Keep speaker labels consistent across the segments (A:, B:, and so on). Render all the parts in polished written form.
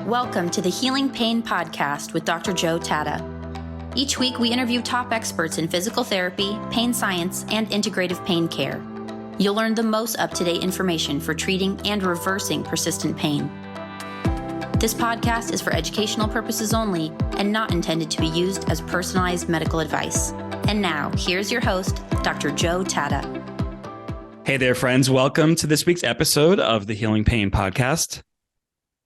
A: Welcome to the Healing Pain Podcast with Dr. Joe Tatta. Each week, we interview top experts in physical therapy, pain science, and integrative pain care. You'll learn the most up-to-date information for treating and reversing persistent pain. This podcast is for educational purposes only and not intended to be used as personalized medical advice. And now, here's your host, Dr. Joe Tatta.
B: Hey there, friends. Welcome to this week's episode of the Healing Pain Podcast.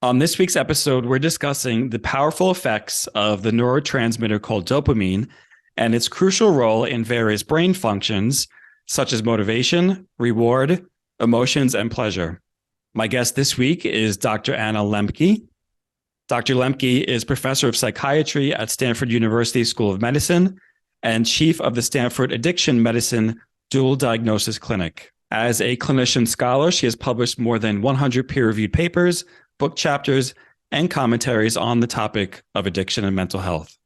B: On this week's episode, we're discussing the powerful effects of the neurotransmitter called dopamine and its crucial role in various brain functions, such as motivation, reward, emotions, and pleasure. My guest this week is Dr. Anna Lembke. Dr. Lembke is professor of psychiatry at Stanford University School of Medicine and chief of the Stanford Addiction Medicine Dual Diagnosis Clinic. As a clinician scholar, she has published more than 100 peer-reviewed papers, book chapters, and commentaries on the topic of addiction and mental health.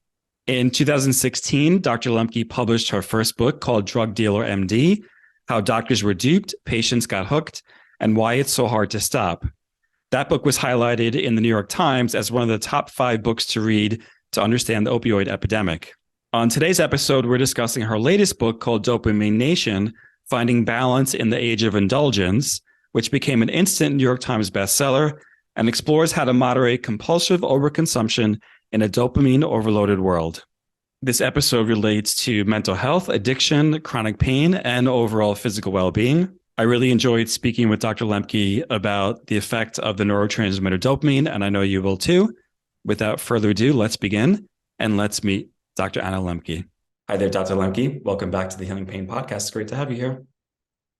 B: In 2016, Dr. Lembke published her first book called Drug Dealer MD, How Doctors Were Duped, Patients Got Hooked, and Why It's So Hard to Stop. That book was highlighted in the New York Times as one of the top 5 books to read to understand the opioid epidemic. On today's episode, we're discussing her latest book called Dopamine Nation, Finding Balance in the Age of Indulgence, which became an instant New York Times bestseller and explores how to moderate compulsive overconsumption in a dopamine overloaded world. This episode relates to mental health, addiction, chronic pain, and overall physical well-being. I really enjoyed speaking with Dr. Lembke about the effect of the neurotransmitter dopamine, and I know you will too. Without further ado, let's begin, and let's meet Dr. Anna Lembke. Hi there, Dr. Lembke. Welcome back to the Healing Pain Podcast. It's great to have you here.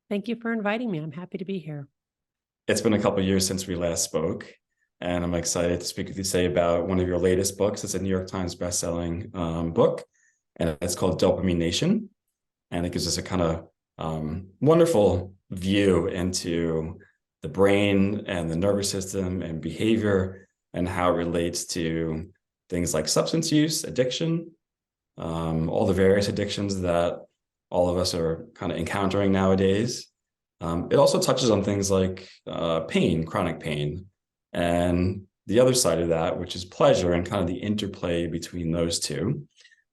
C: Thank you for inviting me. I'm happy to be here.
B: It's been a couple of years since we last spoke, and I'm excited to speak with you today about one of your latest books. It's a New York Times bestselling book, and it's called Dopamine Nation. And it gives us a kind of wonderful view into the brain and the nervous system and behavior and how it relates to things like substance use, addiction, all the various addictions that all of us are kind of encountering nowadays. It also touches on things like pain, chronic pain, and the other side of that, which is pleasure and kind of the interplay between those two.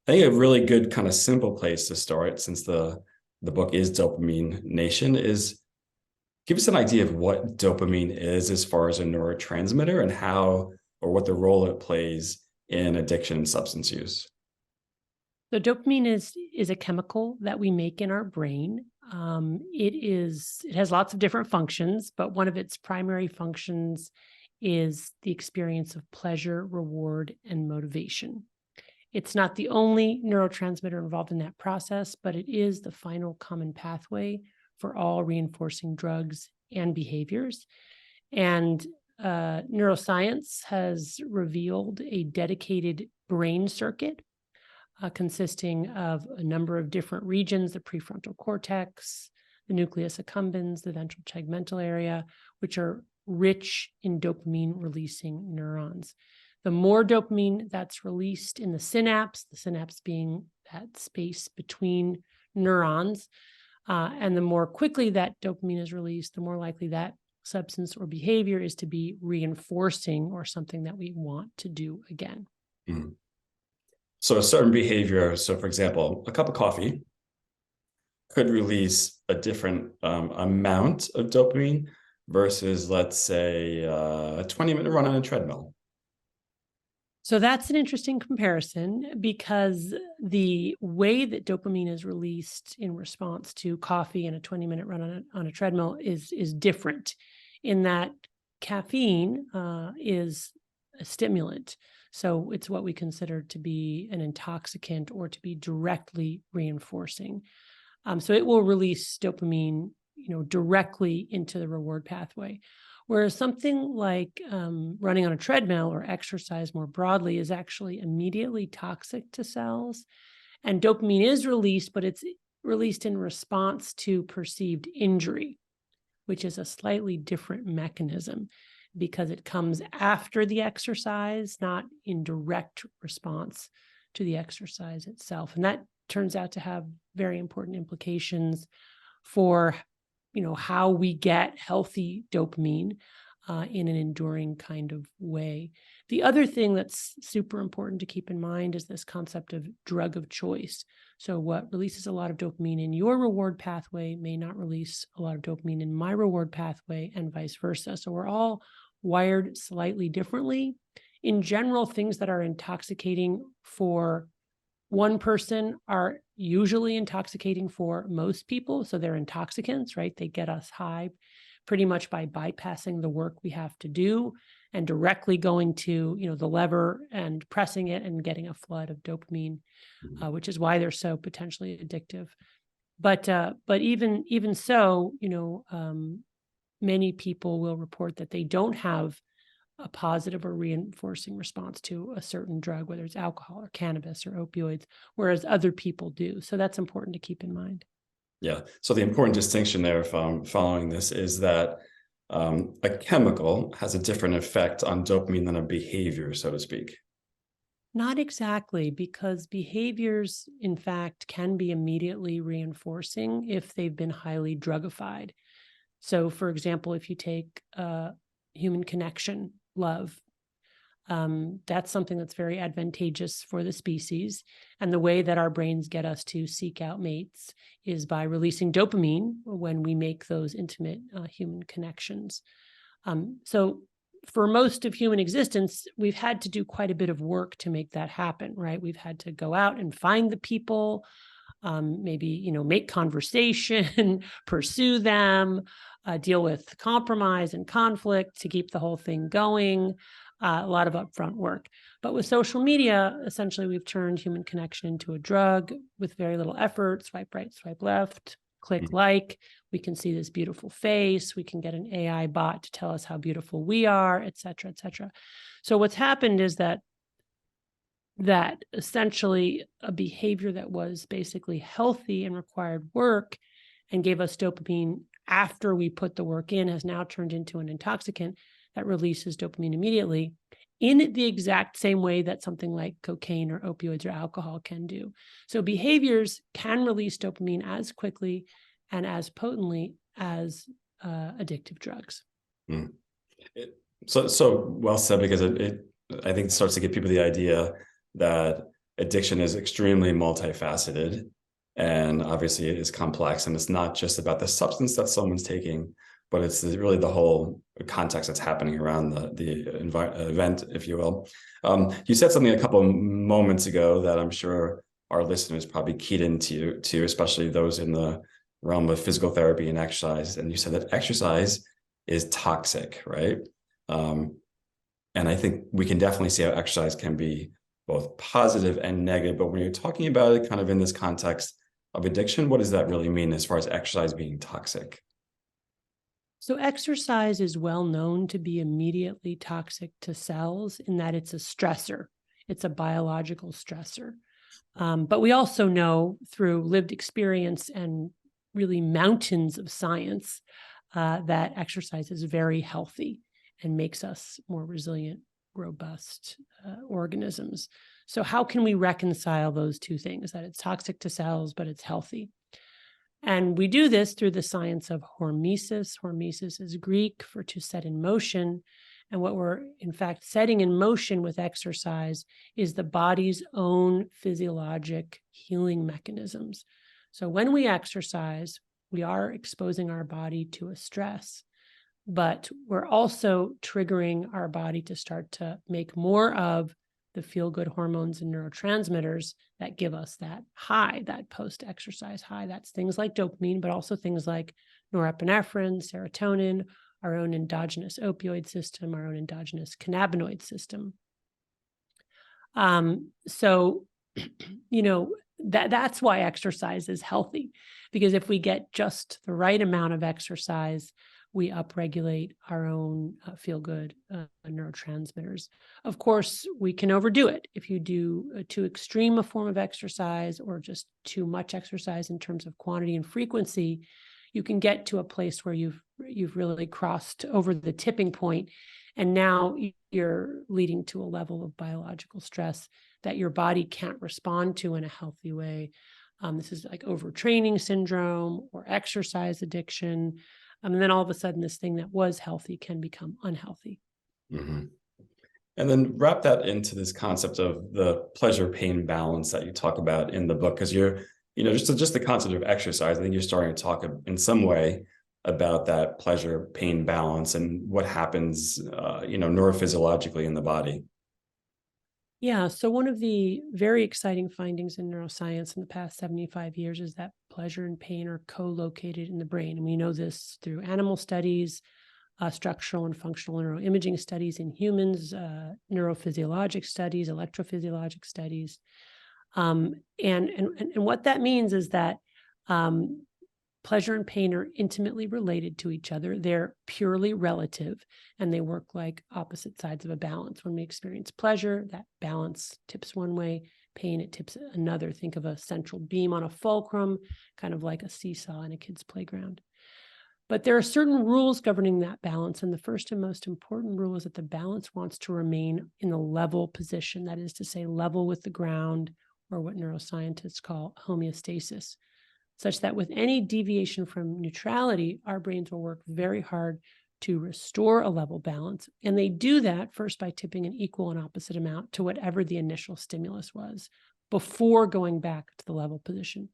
B: I think a really good kind of simple place to start, since the book is Dopamine Nation, is give us an idea of what dopamine is as far as a neurotransmitter and how or what the role it plays in addiction and substance use.
C: So dopamine is a chemical that we make in our brain. It has lots of different functions, but one of its primary functions is the experience of pleasure, reward, and motivation. It's not the only neurotransmitter involved in that process, but it is the final common pathway for all reinforcing drugs and behaviors. And neuroscience has revealed a dedicated brain circuit consisting of a number of different regions: the prefrontal cortex, the nucleus accumbens, the ventral tegmental area, which are rich in dopamine-releasing neurons. The more dopamine that's released in the synapse being that space between neurons, and the more quickly that dopamine is released, the more likely that substance or behavior is to be reinforcing or something that we want to do again.
B: Mm-hmm. So a certain behavior, so for example, a cup of coffee could release a different amount of dopamine versus, let's say, a 20-minute run on a treadmill.
C: So that's an interesting comparison, because the way that dopamine is released in response to coffee and a 20-minute run on a treadmill is different, in that caffeine is a stimulant. So it's what we consider to be an intoxicant or to be directly reinforcing. So it will release dopamine, directly into the reward pathway. Whereas something like running on a treadmill or exercise more broadly is actually immediately toxic to cells. And dopamine is released, but it's released in response to perceived injury, which is a slightly different mechanism, because it comes after the exercise, not in direct response to the exercise itself. And that turns out to have very important implications for, how we get healthy dopamine. in an enduring kind of way. The other thing that's super important to keep in mind is this concept of drug of choice. So what releases a lot of dopamine in your reward pathway may not release a lot of dopamine in my reward pathway, and vice versa. So we're all wired slightly differently. In general, things that are intoxicating for one person are usually intoxicating for most people. So they're intoxicants, right? They get us high pretty much by bypassing the work we have to do and directly going to, the lever and pressing it and getting a flood of dopamine, which is why they're so potentially addictive. But even so, many people will report that they don't have a positive or reinforcing response to a certain drug, whether it's alcohol or cannabis or opioids, whereas other people do. So that's important to keep in mind.
B: Yeah. So the important distinction there, if I'm following this, is that a chemical has a different effect on dopamine than a behavior, so to speak.
C: Not exactly, because behaviors, in fact, can be immediately reinforcing if they've been highly drugified. So, for example, if you take human connection, love, that's something that's very advantageous for the species. And the way that our brains get us to seek out mates is by releasing dopamine when we make those intimate human connections. So for most of human existence, we've had to do quite a bit of work to make that happen, right? We've had to go out and find the people, maybe, make conversation, pursue them, deal with compromise and conflict to keep the whole thing going. A lot of upfront work. But with social media, essentially, we've turned human connection into a drug with very little effort. Swipe right, swipe left, click like. We can see this beautiful face. We can get an AI bot to tell us how beautiful we are, et cetera, et cetera. So what's happened is that essentially a behavior that was basically healthy and required work and gave us dopamine after we put the work in has now turned into an intoxicant that releases dopamine immediately in the exact same way that something like cocaine or opioids or alcohol can do. So behaviors can release dopamine as quickly and as potently as addictive drugs.
B: So well said, because I think it starts to give people the idea that addiction is extremely multifaceted, and obviously it is complex, and it's not just about the substance that someone's taking, but it's really the whole context that's happening around the event, if you will. You said something a couple of moments ago that I'm sure our listeners probably keyed into, especially those in the realm of physical therapy and exercise. And you said that exercise is toxic, right? And I think we can definitely see how exercise can be both positive and negative. But when you're talking about it kind of in this context of addiction, what does that really mean as far as exercise being toxic?
C: So exercise is well known to be immediately toxic to cells in that it's a stressor. It's a biological stressor. But we also know through lived experience and really mountains of science that exercise is very healthy and makes us more resilient, robust organisms. So how can we reconcile those two things, that it's toxic to cells, but it's healthy? And we do this through the science of hormesis. Hormesis is Greek for to set in motion. And what we're, in fact, setting in motion with exercise is the body's own physiologic healing mechanisms. So when we exercise, we are exposing our body to a stress, but we're also triggering our body to start to make more of the feel-good hormones and neurotransmitters that give us that high, that post-exercise high. That's things like dopamine, but also things like norepinephrine, serotonin, our own endogenous opioid system, our own endogenous cannabinoid system. So, that's why exercise is healthy, because if we get just the right amount of exercise, we upregulate our own feel-good neurotransmitters. Of course, we can overdo it. If you do too extreme a form of exercise or just too much exercise in terms of quantity and frequency, you can get to a place where you've really crossed over the tipping point, and now you're leading to a level of biological stress that your body can't respond to in a healthy way. This is like overtraining syndrome or exercise addiction. And then all of a sudden, this thing that was healthy can become unhealthy.
B: Mm-hmm. And then wrap that into this concept of the pleasure pain balance that you talk about in the book, because just the concept of exercise. I think you're starting to talk in some way about that pleasure pain balance and what happens, neurophysiologically in the body.
C: Yeah. So one of the very exciting findings in neuroscience in the past 75 years is that pleasure and pain are co-located in the brain. And we know this through animal studies, structural and functional neuroimaging studies in humans, neurophysiologic studies, electrophysiologic studies. And what that means is that pleasure and pain are intimately related to each other. They're purely relative, and they work like opposite sides of a balance. When we experience pleasure, that balance tips one way. Pain, it tips another. Think of a central beam on a fulcrum, kind of like a seesaw in a kid's playground. But there are certain rules governing that balance. And the first and most important rule is that the balance wants to remain in the level position. That is to say, level with the ground, or what neuroscientists call homeostasis, such that with any deviation from neutrality, our brains will work very hard to restore a level balance. And they do that first by tipping an equal and opposite amount to whatever the initial stimulus was before going back to the level position.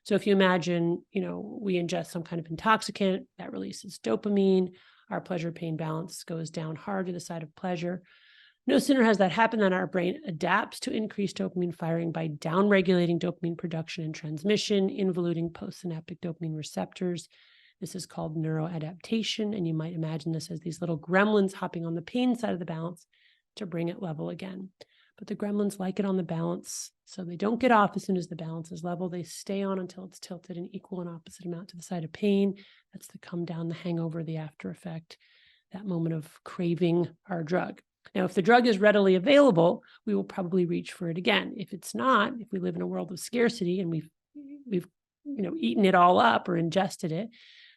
C: So if you imagine, we ingest some kind of intoxicant that releases dopamine, our pleasure pain balance goes down hard to the side of pleasure. No sooner has that happened than our brain adapts to increased dopamine firing by downregulating dopamine production and transmission, involuting postsynaptic dopamine receptors. This is called neuroadaptation, and you might imagine this as these little gremlins hopping on the pain side of the balance to bring it level again. But the gremlins like it on the balance, so they don't get off as soon as the balance is level. They stay on until it's tilted an equal and opposite amount to the side of pain. That's the come down, the hangover, the after effect, that moment of craving our drug. Now, if the drug is readily available, we will probably reach for it again. If it's not, if we live in a world of scarcity and we've eaten it all up or ingested it,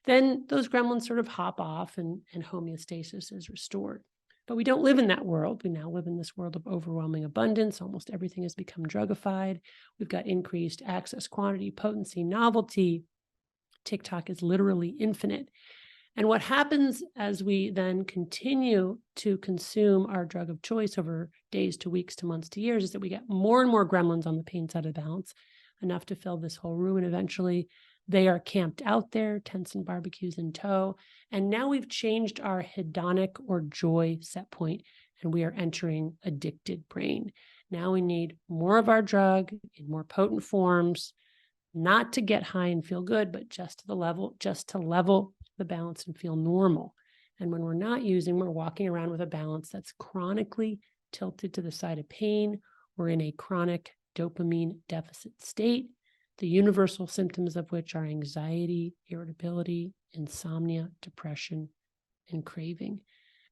C: then those gremlins sort of hop off and homeostasis is restored. But we don't live in that world. We now live in this world of overwhelming abundance. Almost everything has become drugified. We've got increased access, quantity, potency, novelty. TikTok is literally infinite. And what happens as we then continue to consume our drug of choice over days to weeks to months to years is that we get more and more gremlins on the pain side of the balance, enough to fill this whole room. And eventually they are camped out there, tents and barbecues in tow. And now we've changed our hedonic or joy set point, and we are entering addicted brain. Now we need more of our drug in more potent forms, not to get high and feel good, but just to level the balance and feel normal. And when we're not using, we're walking around with a balance that's chronically tilted to the side of pain. We're in a chronic dopamine deficit state, the universal symptoms of which are anxiety, irritability, insomnia, depression, and craving.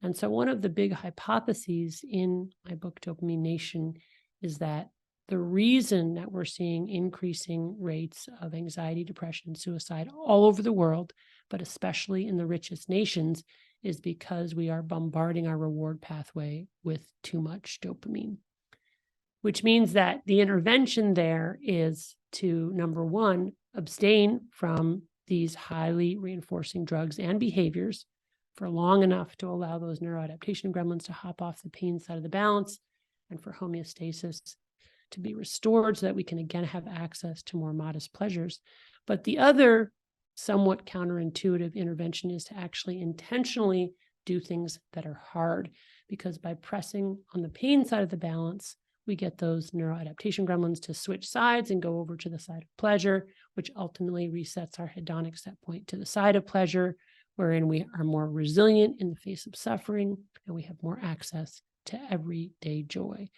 C: And so one of the big hypotheses in my book, Dopamine Nation, is that the reason that we're seeing increasing rates of anxiety, depression, and suicide all over the world, but especially in the richest nations, is because we are bombarding our reward pathway with too much dopamine, which means that the intervention there is to, number one, abstain from these highly reinforcing drugs and behaviors for long enough to allow those neuroadaptation gremlins to hop off the pain side of the balance and for homeostasis to be restored so that we can again have access to more modest pleasures. But the other somewhat counterintuitive intervention is to actually intentionally do things that are hard, because by pressing on the pain side of the balance, we get those neuroadaptation gremlins to switch sides and go over to the side of pleasure, which ultimately resets our hedonic set point to the side of pleasure, wherein we are more resilient in the face of suffering and we have more access to everyday joy.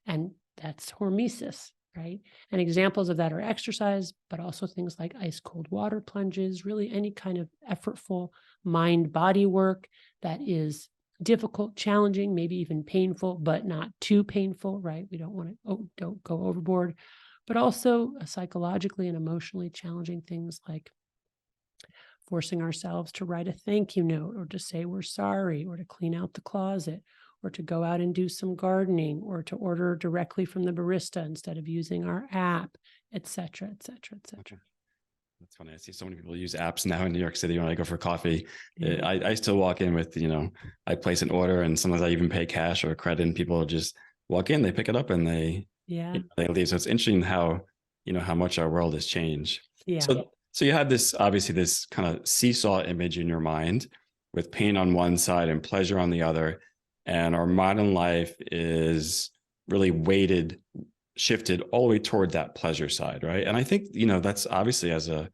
C: And that's hormesis, right? And examples of that are exercise, but also things like ice cold water plunges, really any kind of effortful mind-body work that is difficult, challenging, maybe even painful, but not too painful, right? We don't want to, don't go overboard, but also psychologically and emotionally challenging things like forcing ourselves to write a thank you note, or to say we're sorry, or to clean out the closet, or to go out and do some gardening, or to order directly from the barista instead of using our app, et cetera, et cetera, et cetera.
B: That's funny. I see so many people use apps now in New York City when I go for coffee.
C: Yeah.
B: I still walk in with, I place an order, and sometimes I even pay cash or credit, and people just walk in, they pick it up, and
C: Yeah.
B: they leave. So it's interesting how much our world has changed.
C: Yeah.
B: So you have this, obviously, this kind of seesaw image in your mind with pain on one side and pleasure on the other. And our modern life is really shifted all the way toward that pleasure side, right? And I think, that's obviously, as a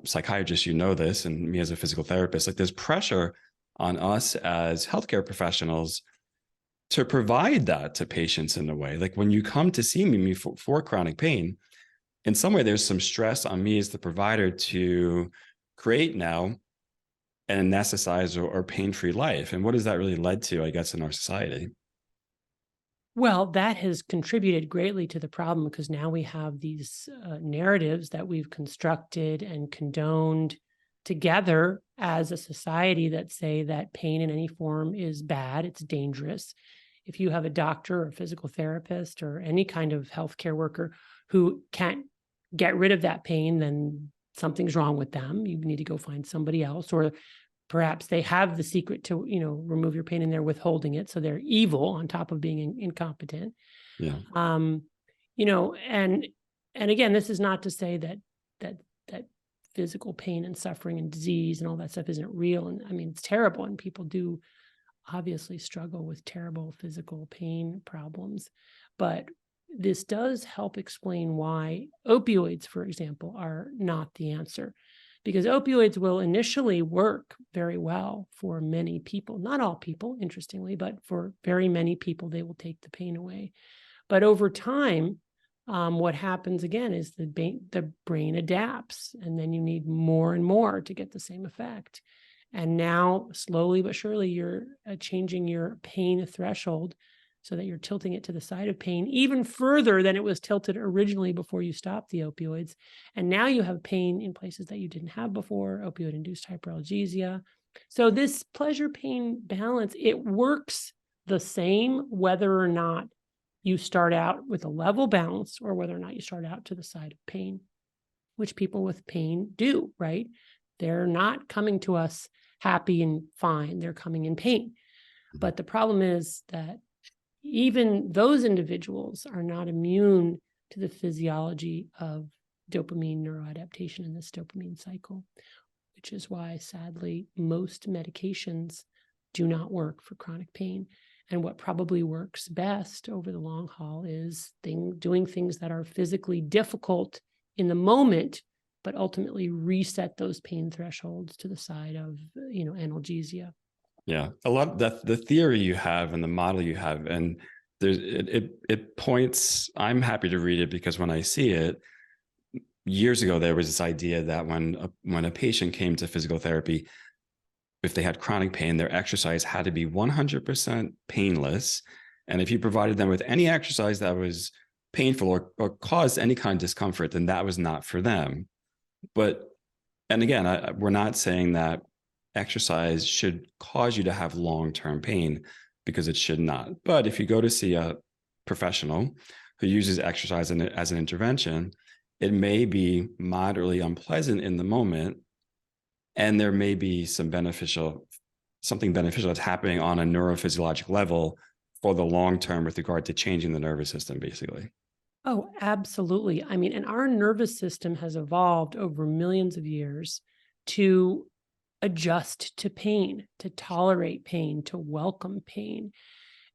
B: psychiatrist, this, and me as a physical therapist, like, there's pressure on us as healthcare professionals to provide that to patients in a way. Like, when you come to see me for chronic pain, in some way, there's some stress on me as the provider to create now an anesthetized or pain-free life. And what has that really led to, I guess, in our society?
C: Well, that has contributed greatly to the problem, because now we have these narratives that we've constructed and condoned together as a society that say that pain in any form is bad, it's dangerous. If you have a doctor or a physical therapist or any kind of healthcare worker who can't get rid of that pain, then something's wrong with them. You need to go find somebody else, or perhaps they have the secret to, remove your pain and they're withholding it. So they're evil on top of being incompetent.
B: Yeah.
C: And again, this is not to say that physical pain and suffering and disease and all that stuff isn't real. And I mean, it's terrible. And people do obviously struggle with terrible physical pain problems. But this does help explain why opioids, for example, are not the answer. Because opioids will initially work very well for many people, not all people, interestingly, but for very many people, they will take the pain away. But over time, what happens again is the brain adapts, and then you need more and more to get the same effect. And now, slowly but surely, you're changing your pain threshold so that you're tilting it to the side of pain even further than it was tilted originally before you stopped the opioids. And now you have pain in places that you didn't have before, opioid-induced hyperalgesia. So this pleasure-pain balance, it works the same whether or not you start out with a level balance or whether or not you start out to the side of pain, which people with pain do, right? They're not coming to us happy and fine. They're coming in pain. But the problem is that even those individuals are not immune to the physiology of dopamine neuroadaptation in this dopamine cycle, which is why, sadly, most medications do not work for chronic pain. And what probably works best over the long haul is doing things that are physically difficult in the moment, but ultimately reset those pain thresholds to the side of, analgesia.
B: Yeah, a lot of that, the theory you have and the model you have, and it points. I'm happy to read it because when I see it, years ago there was this idea that when a patient came to physical therapy, if they had chronic pain, their exercise had to be 100% painless, and if you provided them with any exercise that was painful or caused any kind of discomfort, then that was not for them. And again, we're not saying that exercise should cause you to have long-term pain, because it should not. But if you go to see a professional who uses exercise as an intervention, it may be moderately unpleasant in the moment, and there may be something beneficial that's happening on a neurophysiologic level for the long term with regard to changing the nervous system, basically.
C: Oh, absolutely. I mean, and our nervous system has evolved over millions of years to adjust to pain, to tolerate pain, to welcome pain.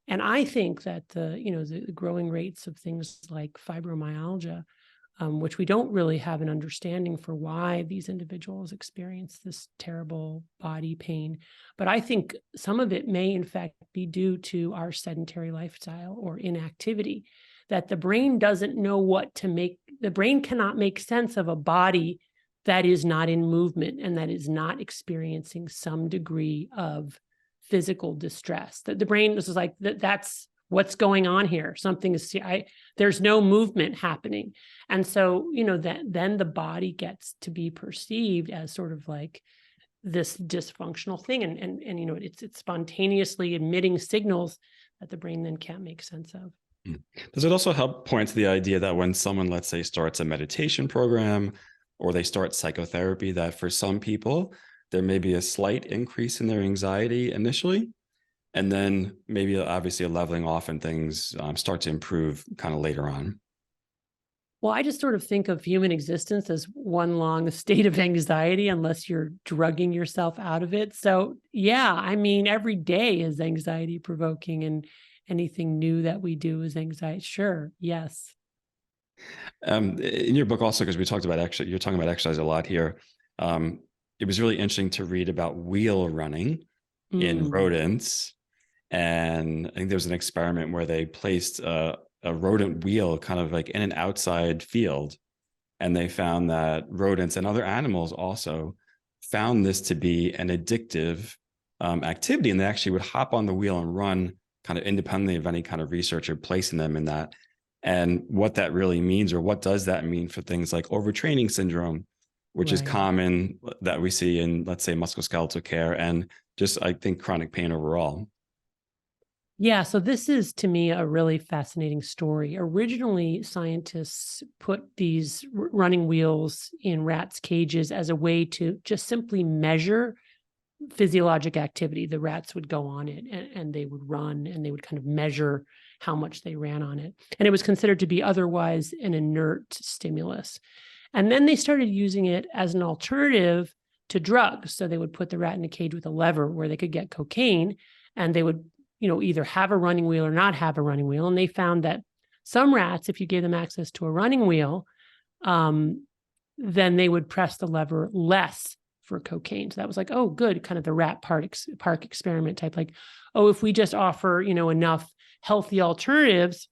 C: And I think that the growing rates of things like fibromyalgia, which we don't really have an understanding for why these individuals experience this terrible body pain. But I think some of it may in fact be due to our sedentary lifestyle or inactivity, that the brain doesn't know what to make. The brain cannot make sense of a body that is not in movement and that is not experiencing some degree of physical distress. That the brain is like, that's what's going on here. Something is, there's no movement happening. And so, then the body gets to be perceived as sort of like this dysfunctional thing. And it's spontaneously emitting signals that the brain then can't make sense of.
B: Does it also help point to the idea that when someone, let's say, starts a meditation program or they start psychotherapy, that for some people, there may be a slight increase in their anxiety initially, and then maybe obviously a leveling off and things start to improve kind of later on.
C: Well, I just sort of think of human existence as one long state of anxiety unless you're drugging yourself out of it. So yeah, I mean, every day is anxiety provoking, and anything new that we do is anxiety. Sure. Yes.
B: In your book also, because we talked about you're talking about exercise a lot here. It was really interesting to read about wheel running in rodents. And I think there was an experiment where they placed a rodent wheel kind of like in an outside field. And they found that rodents and other animals also found this to be an addictive activity. And they actually would hop on the wheel and run kind of independently of any kind of researcher placing them in that. And what that really means, or what does that mean for things like overtraining syndrome, which is common that we see in, let's say, musculoskeletal care, and just, I think, chronic pain overall.
C: Yeah, so this is, to me, a really fascinating story. Originally, scientists put these running wheels in rats' cages as a way to just simply measure physiologic activity. The rats would go on it and they would run, and they would kind of measure how much they ran on it. And it was considered to be otherwise an inert stimulus. And then they started using it as an alternative to drugs. So they would put the rat in a cage with a lever where they could get cocaine, and they would, either have a running wheel or not have a running wheel. And they found that some rats, if you gave them access to a running wheel, then they would press the lever less for cocaine. So that was like, oh, good, kind of the rat park experiment type, like, oh, if we just offer, enough healthy alternatives,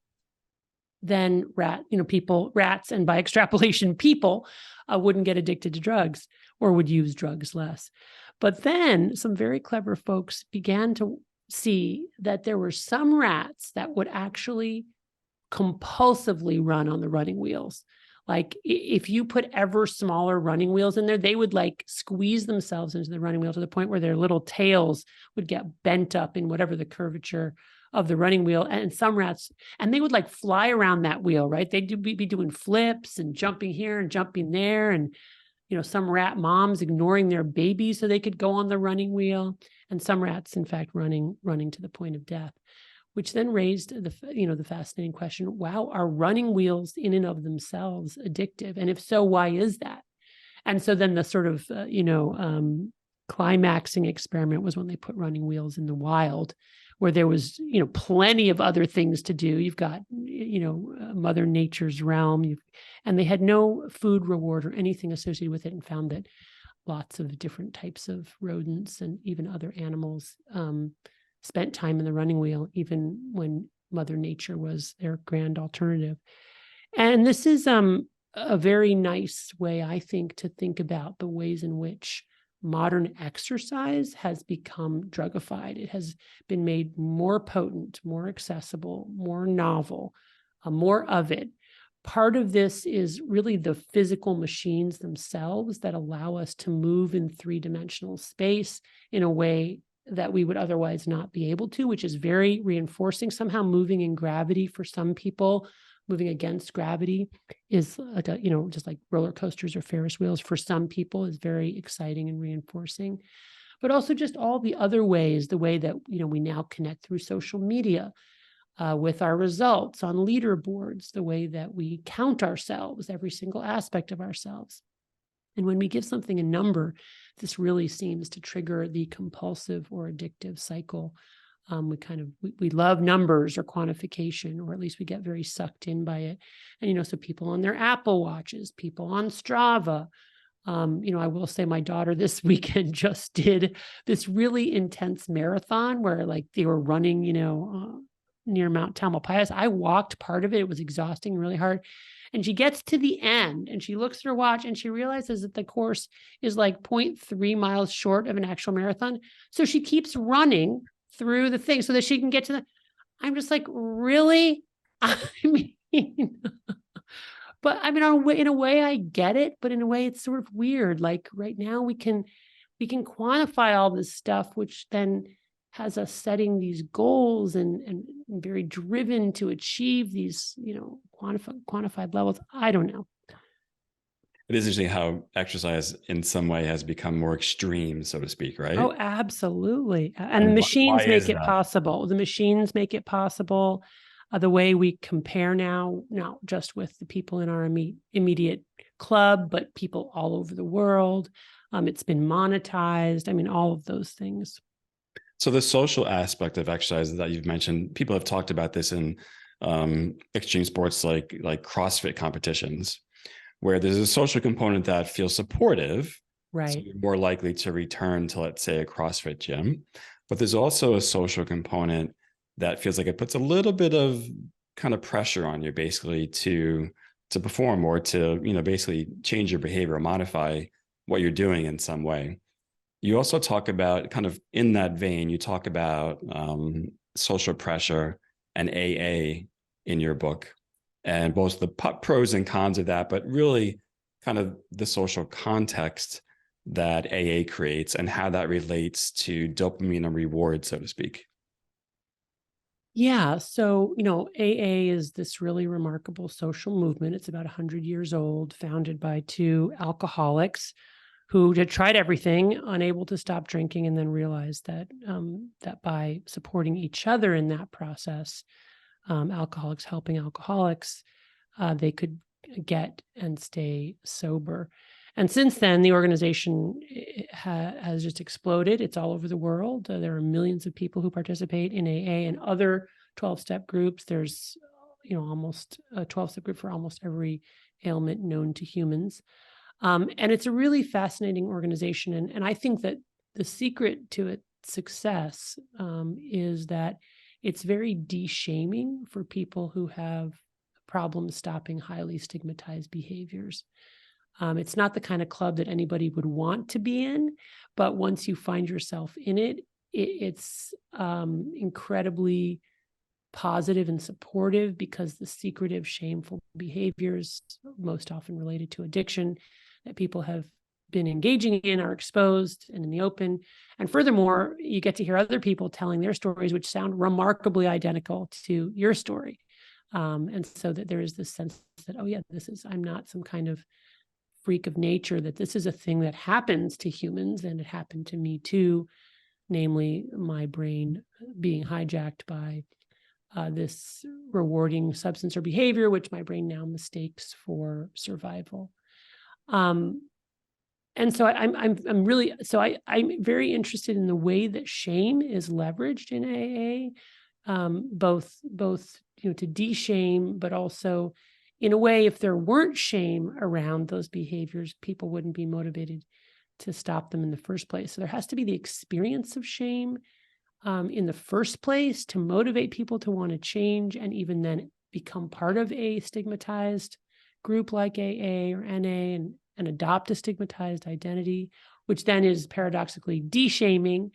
C: then rats, and by extrapolation, people wouldn't get addicted to drugs or would use drugs less. But then some very clever folks began to see that there were some rats that would actually compulsively run on the running wheels. Like if you put ever smaller running wheels in there, they would like squeeze themselves into the running wheel to the point where their little tails would get bent up in whatever the curvature of the running wheel. And some rats, and they would like fly around that wheel, right? They'd be doing flips and jumping here and jumping there. And, some rat moms ignoring their babies so they could go on the running wheel. And some rats, in fact, running to the point of death, which then raised the fascinating question, wow, are running wheels in and of themselves addictive? And if so, why is that? And so then the sort of, climaxing experiment was when they put running wheels in the wild, where there was, plenty of other things to do. You've got, Mother Nature's realm, and they had no food reward or anything associated with it, and found that lots of different types of rodents and even other animals spent time in the running wheel, even when Mother Nature was their grand alternative. And this is a very nice way, I think, to think about the ways in which modern exercise has become drugified. It has been made more potent, more accessible, more novel, more of it. Part of this is really the physical machines themselves that allow us to move in three-dimensional space in a way that we would otherwise not be able to, which is very reinforcing. Somehow moving in gravity for some people, moving against gravity is like just like roller coasters or Ferris wheels for some people is very exciting and reinforcing. But also just all the other ways, the way that, we now connect through social media with our results on leaderboards, the way that we count ourselves, every single aspect of ourselves. And when we give something a number, this really seems to trigger the compulsive or addictive cycle. We love numbers or quantification, or at least we get very sucked in by it. And, so people on their Apple Watches, people on Strava. I will say my daughter this weekend just did this really intense marathon where like they were running, near Mount Tamalpais. I walked part of it. It was exhausting, really hard. And she gets to the end and she looks at her watch and she realizes that the course is like 0.3 miles short of an actual marathon. So she keeps running through the thing so that she can get to I'm just like, really? I mean, but I mean, in a way I get it, but in a way it's sort of weird. Like right now we can quantify all this stuff, which then has us setting these goals and very driven to achieve these, quantified levels. I don't know.
B: It is interesting how exercise in some way has become more extreme, so to speak, right?
C: Oh, absolutely. And the
B: And why
C: machines
B: is
C: make it
B: that?
C: possible. The machines make it possible. The way we compare now, not just with the people in our immediate club, but people all over the world. It's been monetized. I mean, all of those things.
B: So the social aspect of exercise that you've mentioned, people have talked about this in extreme sports like CrossFit competitions, where there's a social component that feels supportive. So
C: Right.
B: you're more likely to return to, let's say, a CrossFit gym. But there's also a social component that feels like it puts a little bit of kind of pressure on you basically to perform or to, basically change your behavior or modify what you're doing in some way. You also talk about, kind of in that vein, you talk about social pressure and AA in your book, and both the pros and cons of that, but really kind of the social context that AA creates and how that relates to dopamine and reward, so to speak.
C: Yeah. So, AA is this really remarkable social movement. It's about 100 years old, founded by two alcoholics who had tried everything, unable to stop drinking, and then realized that that by supporting each other in that process, alcoholics helping alcoholics, they could get and stay sober. And since then, the organization has just exploded. It's all over the world. There are millions of people who participate in AA and other 12-step groups. There's, almost a 12-step group for almost every ailment known to humans. And it's a really fascinating organization. And I think that the secret to its success is that it's very de-shaming for people who have problems stopping highly stigmatized behaviors. It's not the kind of club that anybody would want to be in, but once you find yourself in it, it's incredibly positive and supportive, because the secretive, shameful behaviors, most often related to addiction, that people have been engaging in are exposed and in the open. And furthermore, you get to hear other people telling their stories, which sound remarkably identical to your story. And so that there is this sense that, oh yeah, I'm not some kind of freak of nature, that this is a thing that happens to humans, and it happened to me too, namely my brain being hijacked by this rewarding substance or behavior, which my brain now mistakes for survival. And so I'm very interested in the way that shame is leveraged in AA, both to de-shame, but also in a way, if there weren't shame around those behaviors, people wouldn't be motivated to stop them in the first place. So there has to be the experience of shame in the first place to motivate people to want to change, and even then become part of a stigmatized group like AA or NA, and adopt a stigmatized identity, which then is paradoxically de-shaming,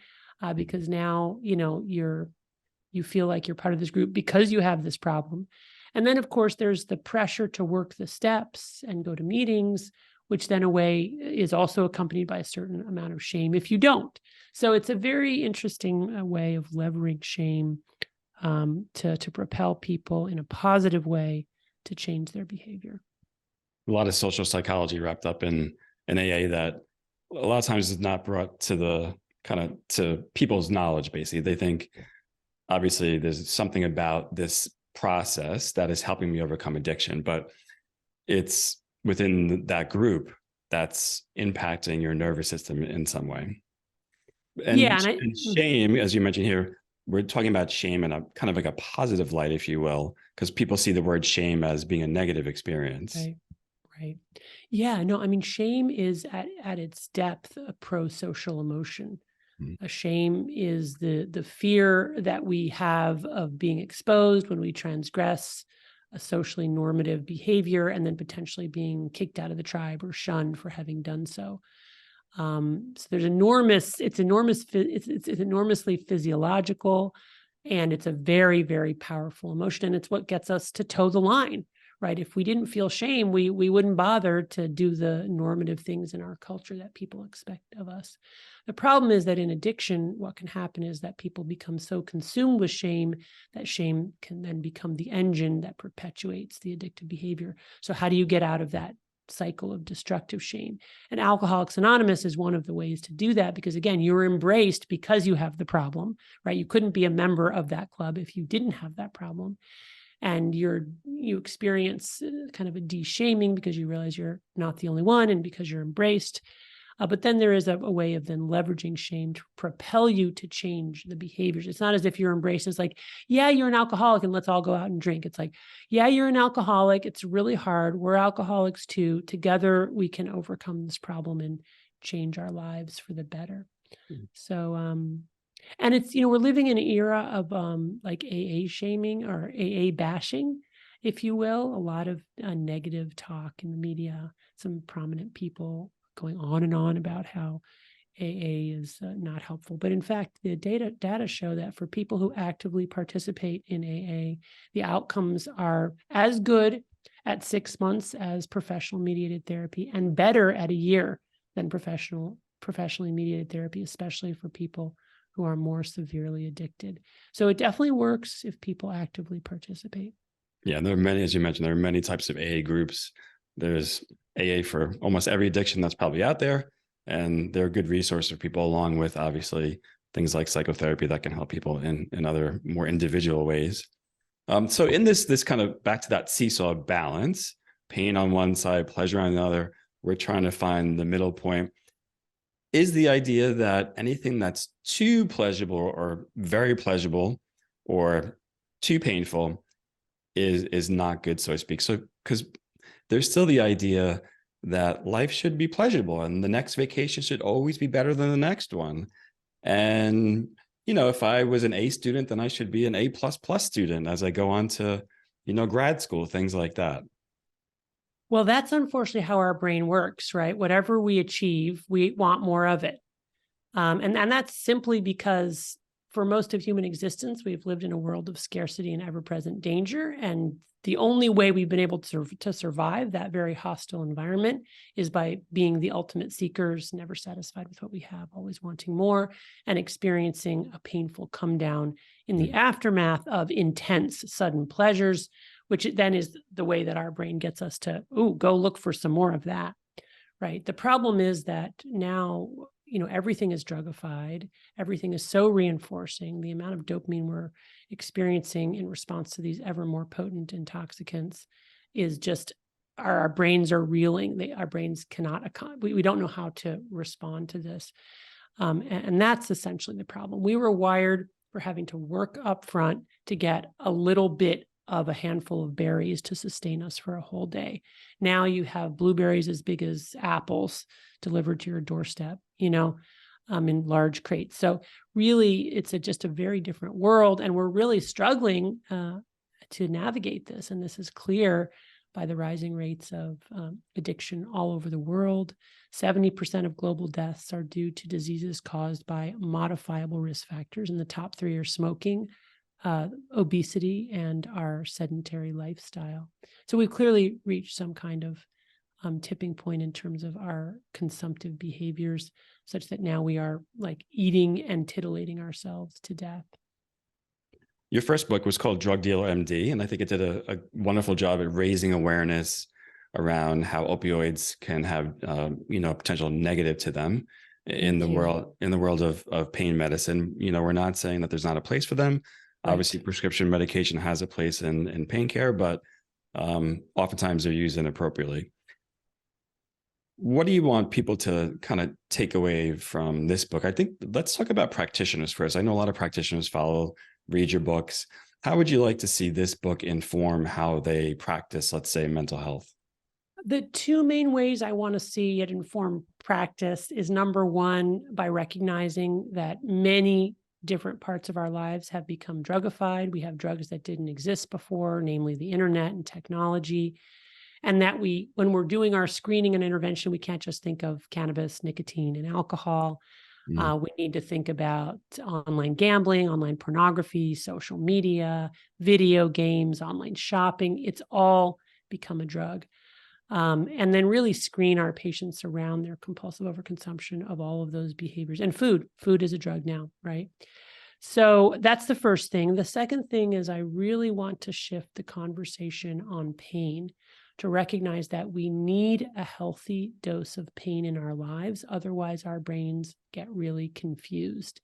C: because now you feel like you're part of this group because you have this problem. And then, of course, there's the pressure to work the steps and go to meetings, which then is also accompanied by a certain amount of shame if you don't. So it's a very interesting way of leveraging shame to propel people in a positive way to change their behavior.
B: A lot of social psychology wrapped up in an AA that a lot of times is not brought to the kind of to people's knowledge. Basically, they think obviously there's something about this process that is helping me overcome addiction, but it's within that group that's impacting your nervous system in some way. And shame, as you mentioned here, we're talking about shame in a kind of like a positive light, if you will, because people see the word shame as being a negative experience.
C: Right. Yeah, no, I mean, shame is at its depth a pro-social emotion. A shame is the fear that we have of being exposed when we transgress a socially normative behavior, and then potentially being kicked out of the tribe or shunned for having done so. So there's it's enormously physiological, and it's a very, very powerful emotion. And it's what gets us to toe the line, right? If we didn't feel shame, we wouldn't bother to do the normative things in our culture that people expect of us. The problem is that in addiction, what can happen is that people become so consumed with shame that shame can then become the engine that perpetuates the addictive behavior. So how do you get out of that cycle of destructive shame. And Alcoholics Anonymous is one of the ways to do that, because again, you're embraced because you have the problem, right? You couldn't be a member of that club if you didn't have that problem. And you experience kind of a de-shaming because you realize you're not the only one and because you're embraced. But then there is a way of then leveraging shame to propel you to change the behaviors. It's not as if you're embraced as like, yeah, you're an alcoholic and let's all go out and drink. It's like, yeah, you're an alcoholic. It's really hard. We're alcoholics too. Together, we can overcome this problem and change our lives for the better. Mm-hmm. So, and it's, we're living in an era of like AA shaming or AA bashing, if you will. A lot of negative talk in the media, some prominent people going on and on about how AA is not helpful. But in fact, the data show that for people who actively participate in AA, the outcomes are as good at 6 months as professional mediated therapy and better at a year than professionally mediated therapy, especially for people who are more severely addicted. So it definitely works if people actively participate.
B: Yeah, there are many, as you mentioned, there are many types of AA groups. There's AA for almost every addiction that's probably out there. And they're a good resource for people, along with obviously things like psychotherapy that can help people in other more individual ways. So in this kind of back to that seesaw balance, pain on one side, pleasure on the other, we're trying to find the middle point. Is the idea that anything that's too pleasurable or very pleasurable or too painful is not good, so to speak? So because there's still the idea that life should be pleasurable and the next vacation should always be better than the next one. And, if I was an A student, then I should be an A++ student as I go on to, grad school, things like that.
C: Well, that's unfortunately how our brain works, right? Whatever we achieve, we want more of it. And that's simply because for most of human existence, we've lived in a world of scarcity and ever-present danger. And the only way we've been able to survive that very hostile environment is by being the ultimate seekers, never satisfied with what we have, always wanting more, and experiencing a painful come down in the aftermath of intense, sudden pleasures, which then is the way that our brain gets us to, go look for some more of that, right? The problem is that now, everything is drugified. Everything is so reinforcing. The amount of dopamine we're experiencing in response to these ever more potent intoxicants is just, our brains are reeling. Our brains cannot, we don't know how to respond to this. And that's essentially the problem. We were wired for having to work up front to get a little bit of a handful of berries to sustain us for a whole day. Now you have blueberries as big as apples delivered to your doorstep, in large crates. So really, it's just a very different world. And we're really struggling to navigate this. And this is clear by the rising rates of addiction all over the world. 70% of global deaths are due to diseases caused by modifiable risk factors. And the top 3 are smoking, obesity, and our sedentary lifestyle. So we've clearly reached some kind of tipping point in terms of our consumptive behaviors, such that now we are like eating and titillating ourselves to death.
B: Your first book was called Drug Dealer MD, and I think it did a wonderful job at raising awareness around how opioids can have potential negative to them in the world of pain medicine. We're not saying that there's not a place for them. Right. Obviously, prescription medication has a place in pain care, but oftentimes they're used inappropriately. What do you want people to kind of take away from this book? I think let's talk about practitioners first. I know a lot of practitioners read your books. How would you like to see this book inform how they practice, let's say, mental health?
C: The 2 main ways I want to see it inform practice is, number one, by recognizing that many different parts of our lives have become drugified. We have drugs that didn't exist before, namely the internet and technology. And that when we're doing our screening and intervention, we can't just think of cannabis, nicotine, and alcohol. We need to think about online gambling, online pornography, social media, video games, online shopping. It's all become a drug. And then really screen our patients around their compulsive overconsumption of all of those behaviors. And food is a drug now, right? So that's the first thing. The second thing is I really want to shift the conversation on pain to recognize that we need a healthy dose of pain in our lives. Otherwise, our brains get really confused.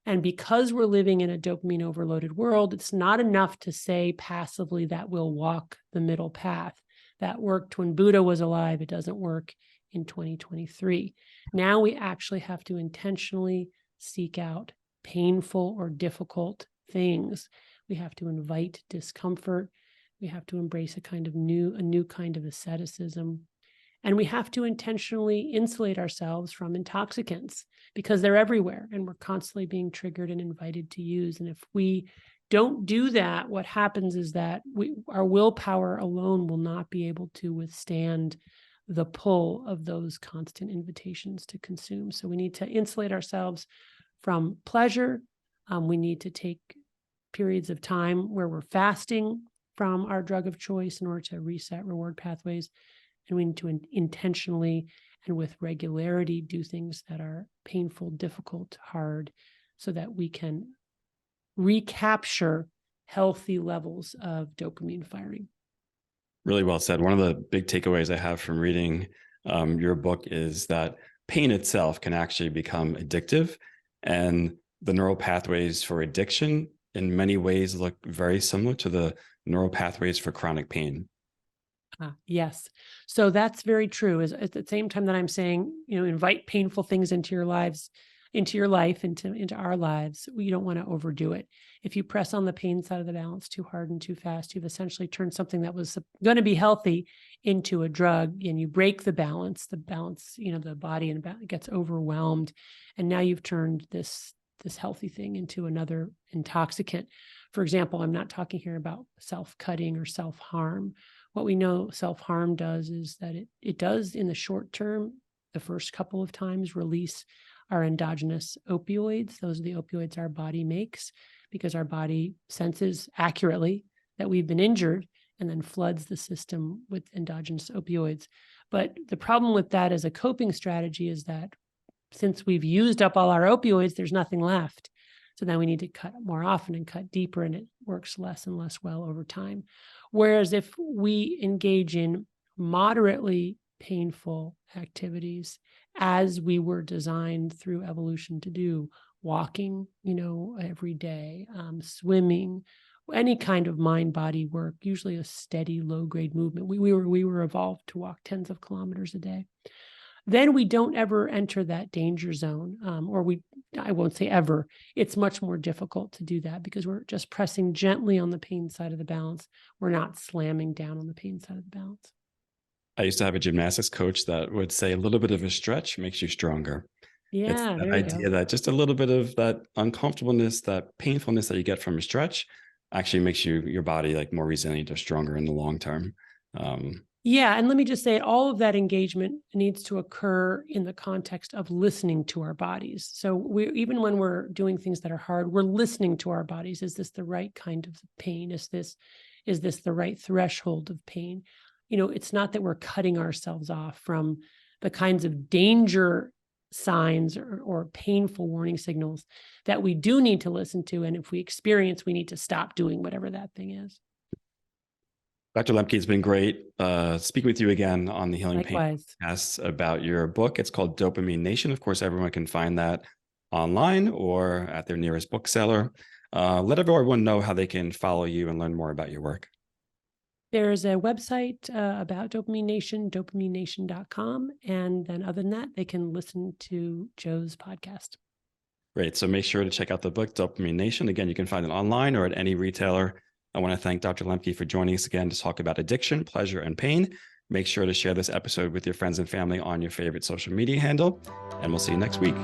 C: And because we're living in a dopamine overloaded world, it's not enough to say passively that we'll walk the middle path. That worked when Buddha was alive. It doesn't work in 2023. Now we actually have to intentionally seek out painful or difficult things. We have to invite discomfort. We have to embrace a new kind of asceticism. And we have to intentionally insulate ourselves from intoxicants because they're everywhere and we're constantly being triggered and invited to use. And if we don't do that, what happens is that our willpower alone will not be able to withstand the pull of those constant invitations to consume. So we need to insulate ourselves from pleasure. We need to take periods of time where we're fasting from our drug of choice in order to reset reward pathways. And we need to intentionally and with regularity do things that are painful, difficult, hard, so that we can recapture healthy levels of dopamine firing.
B: Really well said. One of the big takeaways I have from reading your book is that pain itself can actually become addictive, and the neural pathways for addiction in many ways look very similar to the neural pathways for chronic pain.
C: Yes. So that's very true. Is at the same time that I'm saying, invite painful things into your lives, into your life, into our lives, you don't want to overdo it. If you press on the pain side of the balance too hard and too fast, you've essentially turned something that was going to be healthy into a drug, and you break the balance, the body and gets overwhelmed. And now you've turned this healthy thing into another intoxicant. For example, I'm not talking here about self-cutting or self-harm. What we know self-harm does is that it does in the short term, the first couple of times, release our endogenous opioids. Those are the opioids our body makes because our body senses accurately that we've been injured and then floods the system with endogenous opioids. But the problem with that as a coping strategy is that since we've used up all our opioids, there's nothing left. So then we need to cut more often and cut deeper, and it works less and less well over time. Whereas if we engage in moderately painful activities, as we were designed through evolution to do, walking, every day, swimming, any kind of mind-body work, usually a steady, low-grade movement. We were evolved to walk tens of kilometers a day. Then we don't ever enter that danger zone, I won't say ever. It's much more difficult to do that because we're just pressing gently on the pain side of the balance. We're not slamming down on the pain side of the balance.
B: I used to have a gymnastics coach that would say a little bit of a stretch makes you stronger.
C: Yeah,
B: it's that idea that just a little bit of that uncomfortableness, that painfulness that you get from a stretch actually makes your body more resilient or stronger in the long term.
C: Yeah. And let me just say, all of that engagement needs to occur in the context of listening to our bodies. So even when we're doing things that are hard, we're listening to our bodies. Is this the right kind of pain? Is this the right threshold of pain? It's not that we're cutting ourselves off from the kinds of danger signs or painful warning signals that we do need to listen to. And if we experience, we need to stop doing whatever that thing is.
B: Dr. Lembke, it's been great speaking with you again on the Healing
C: Likewise.
B: Pain podcast about your book. It's called Dopamine Nation. Of course, everyone can find that online or at their nearest bookseller. Let everyone know how they can follow you and learn more about your work.
C: There's a website about Dopamine Nation, dopaminenation.com. And then other than that, they can listen to Joe's podcast.
B: Great. So make sure to check out the book, Dopamine Nation. Again, you can find it online or at any retailer. I want to thank Dr. Lembke for joining us again to talk about addiction, pleasure, and pain. Make sure to share this episode with your friends and family on your favorite social media handle, and we'll see you next week.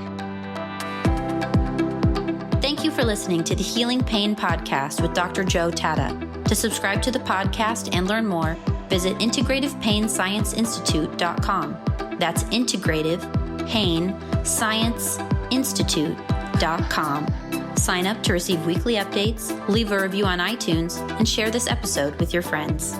A: Thank you for listening to the Healing Pain Podcast with Dr. Joe Tatta. To subscribe to the podcast and learn more, visit Integrative Pain Science Institute.com. That's Integrative Pain Science Institute.com. Sign up to receive weekly updates, leave a review on iTunes, and share this episode with your friends.